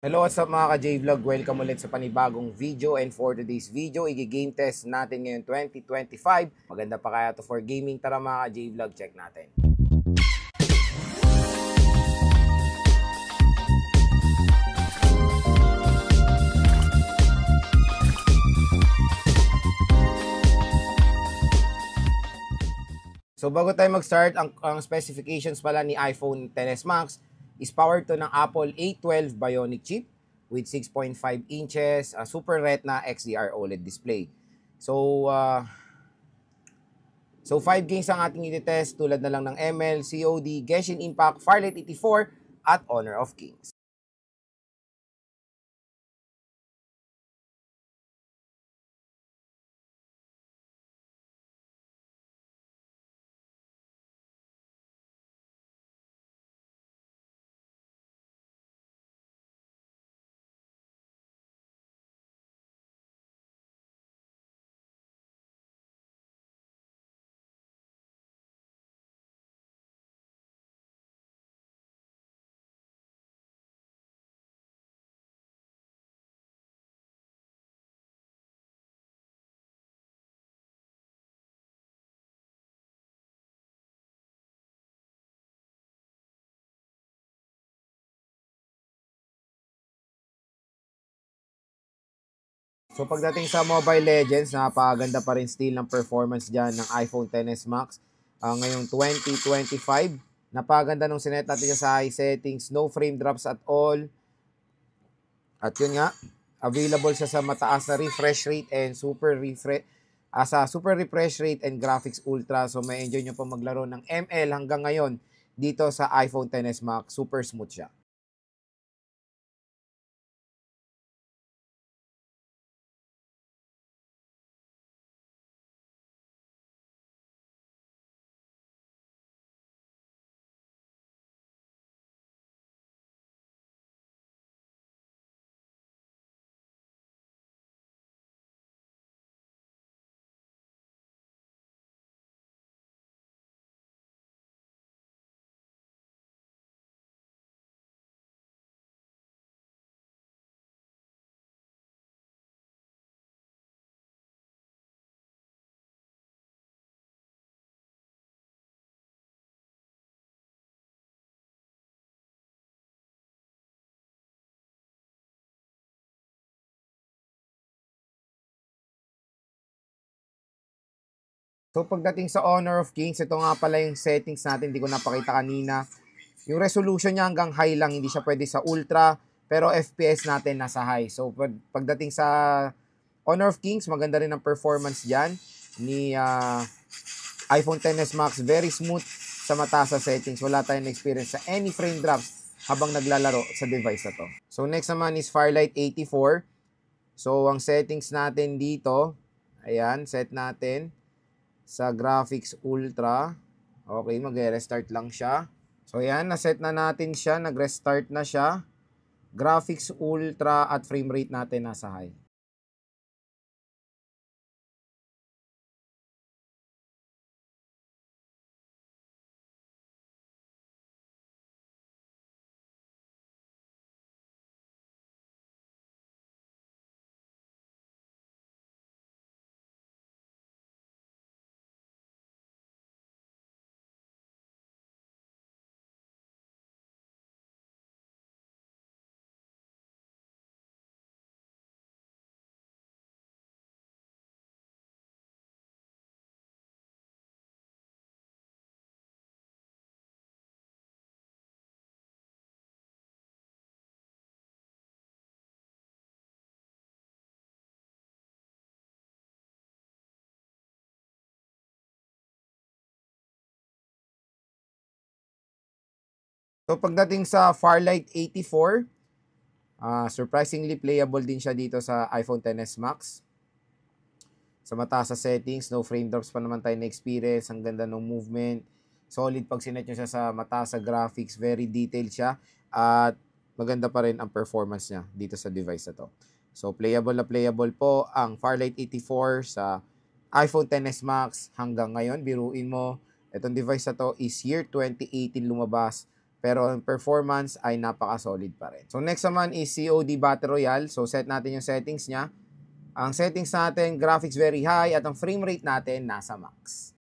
Hello, what's up mga ka-J-Vlog? Welcome ulit sa panibagong video, and for today's video, i-game test natin ngayon 2025. Maganda pa kaya to for gaming? Tara mga ka-J-Vlog, check natin. So bago tayo mag-start, ang specifications pala ni iPhone XS Max is powered to ng Apple A12 Bionic chip with 6.5 inches Super Retina XDR OLED display. So 5 games ang ating i-test tulad na lang ng ML, COD, Genshin Impact, Firelight 84 at Honor of Kings. So pagdating sa Mobile Legends, napakaganda pa rin still ng performance dyan ng iPhone XS Max. Ngayong 2025, napakaganda nung sinet natin sa high settings, no frame drops at all. At yun nga, available siya sa mataas na refresh rate and super refresh rate and graphics ultra. So may enjoy nyo pa maglaro ng ML hanggang ngayon dito sa iPhone XS Max. Super smooth siya. So pagdating sa Honor of Kings, ito nga pala yung settings natin, hindi ko napakita kanina. Yung resolution niya hanggang high lang, hindi siya pwede sa ultra, pero FPS natin nasa high. So pagdating sa Honor of Kings, maganda rin ang performance dyan ni iPhone XS Max. Very smooth sa mataas sa settings. Wala tayong experience sa any frame drops habang naglalaro sa device na to. So next naman is Firelight 84. So ang settings natin dito, ayan, set natin sa graphics ultra. Okay, mag-restart lang siya. So yan, naset na natin siya, nag-restart na siya. Graphics ultra at frame rate natin nasa high. So pagdating sa Firelight 84, surprisingly playable din siya dito sa iPhone XS Max. Sa mataas sa settings, no frame drops pa naman tayo na experience. Ang ganda ng movement. Solid pag sinet nyo siya sa mataas sa graphics. Very detailed siya. At maganda pa rin ang performance niya dito sa device na to. So playable na playable po ang Firelight 84 sa iPhone XS Max hanggang ngayon. Biruin mo, itong device na to is year 2018 lumabas. pero ang performance ay napaka-solid pa rin. So next naman is COD Battle Royale. So set natin yung settings niya. Ang settings natin, graphics very high at ang frame rate natin nasa max.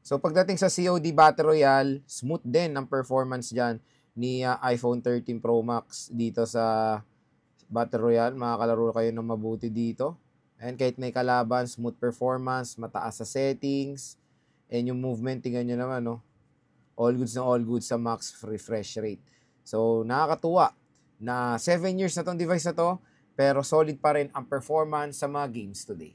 So pagdating sa COD Battle Royale, smooth din ang performance dyan ni iPhone 13 Pro Max dito sa Battle Royale. Makakalaro kayo ng mabuti dito. And kahit may kalaban, smooth performance, mataas sa settings, and yung movement, tingnan nyo naman, no? All goods na all goods sa max refresh rate. So nakakatuwa na 7 years na tong device na to, pero solid pa rin ang performance sa mga games today.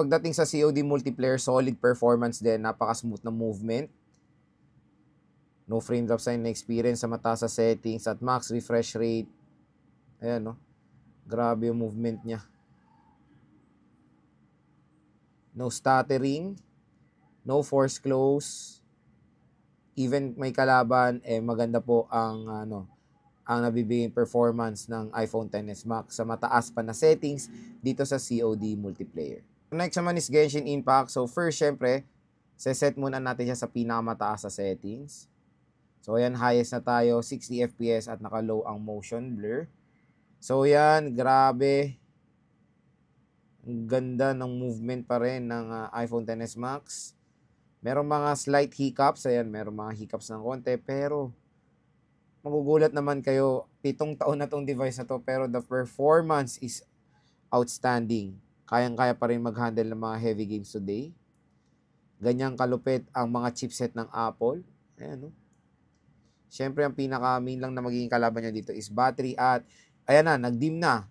Pagdating sa COD multiplayer, solid performance din, napaka-smooth na movement. No frame drop sign na experience sa mataas sa settings at max refresh rate. Ayan, no? Grabe yung movement niya. No stuttering, no force close. Even may kalaban, maganda po ang ang nabibigay performance ng iPhone XS Max sa mataas pa na settings dito sa COD multiplayer. Next naman is Genshin Impact. So first, syempre, set muna natin siya sa pinakamataas sa settings. So ayan, highest na tayo, 60 FPS at naka-low ang motion blur. So yan, grabe. Ang ganda ng movement pa rin ng iPhone XS Max. Merong mga slight hiccups, ayan, merong mga hiccups ng konti, pero magugulat naman kayo, 7 taon na tong device na to, pero the performance is outstanding. Kayang-kaya pa rin mag-handle ng mga heavy games today. Ganyang kalupit ang mga chipset ng Apple. Ayan, no? Siyempre, ang pinaka-main lang na magiging kalaban niya dito is battery at, ayan na, nag-dim na.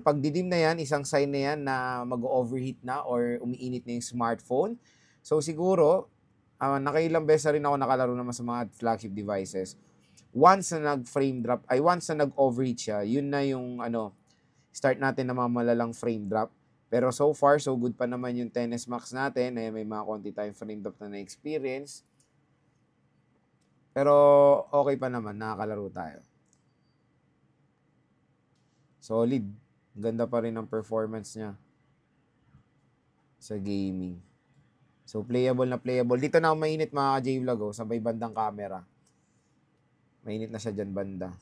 Pag didim na yan, isang sign na yan na mag-overheat na or umiinit na yung smartphone. So, siguro, nakailang beses rin ako nakalaro naman sa mga flagship devices. Once na nag-frame drop, once na nag-overheat siya, yun na yung, start natin na mga malalang frame drop. Pero so far, so good pa naman yung XS Max natin. May mga konti tayong frame drop na na-experience. Pero okay pa naman, nakakalaro tayo. Solid. Ganda pa rin ang performance niya sa gaming. So playable na playable. Dito na mainit mga ka-J-Vlog, sa may bandang camera. Mainit na siya dyan banda.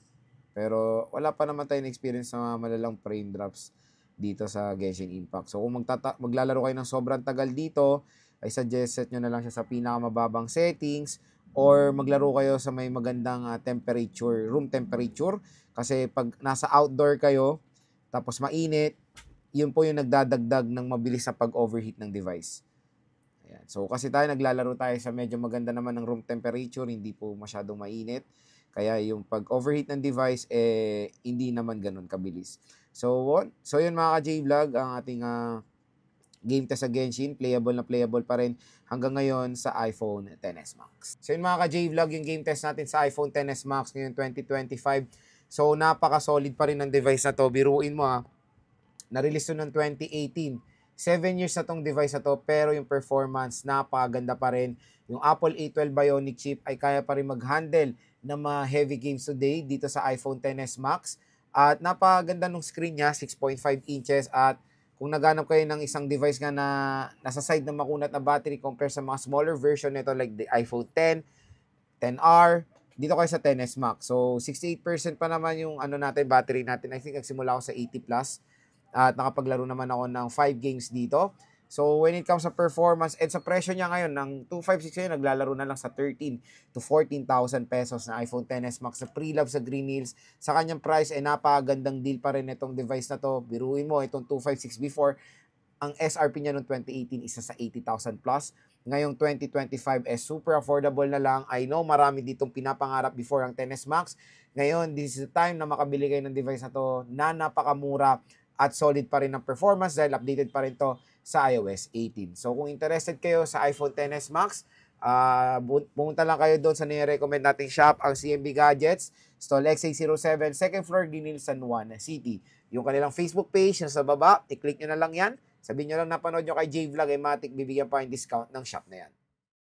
Pero wala pa naman tayong experience sa mga malalang frame drops dito sa Genshin Impact. So kung maglalaro kayo ng sobrang tagal dito, ay suggest set nyo na lang siya sa pinakamababang settings or maglaro kayo sa may magandang temperature, room temperature. Kasi pag nasa outdoor kayo, tapos mainit, yun po yung nagdadagdag ng mabilis sa pag-overheat ng device. Ayan. So, kasi naglalaro tayo sa medyo maganda naman ng room temperature, hindi po masyadong mainit. Kaya yung pag-overheat ng device, hindi naman ganun kabilis. So yun mga ka-J-Vlog, ang ating game test sa Genshin, playable na playable pa rin hanggang ngayon sa iPhone XS Max. So yun mga ka-J-Vlog, yung game test natin sa iPhone XS Max ngayon 2025. So napaka-solid pa rin ng device na to. Biruin mo na-release to ng 2018. 7 years na tong device na to, pero yung performance napakaganda pa rin. Yung Apple A12 Bionic chip ay kaya pa rin mag-handle ng mga heavy games today dito sa iPhone XS Max. At napakaganda nung screen niya, 6.5 inches, at kung naghanap kayo ng isang device nga na nasa side ng makunat na battery compare sa mga smaller version nito like the iPhone X, XR, dito kayo sa XS Max. So 68% pa naman yung battery natin. I think nagsimula ako sa 80 plus. At nakapaglaro naman ako ng 5 games dito. So, when it comes sa performance and sa presyo niya ngayon, ng 256 ngayon, naglalaro na lang sa 13 to 14,000 pesos na iPhone XS Max sa pre-love sa Green Hills. Sa kanyang price, napakagandang deal pa rin itong device na to. Biruin mo, itong 256 before, ang SRP niya noong 2018 isa sa 80,000 plus. Ngayong 2025 super affordable na lang. I know marami ditong pinapangarap before ang XS Max. Ngayon, this is the time na makabili kayo ng device na to na napakamura at solid pa rin ang performance dahil updated pa rin to sa iOS 18. So kung interested kayo sa iPhone XS Max, pumunta lang kayo doon sa nire-recommend nating shop, ang CMB Gadgets, Stall XA07, second floor, Dinil, San Juan City. Yung kanilang Facebook page nasa baba, i-click nyo na lang yan. Sabihin nyo lang napanood nyo kay J-Vlog, matik bibigyan pa yung discount ng shop na yan.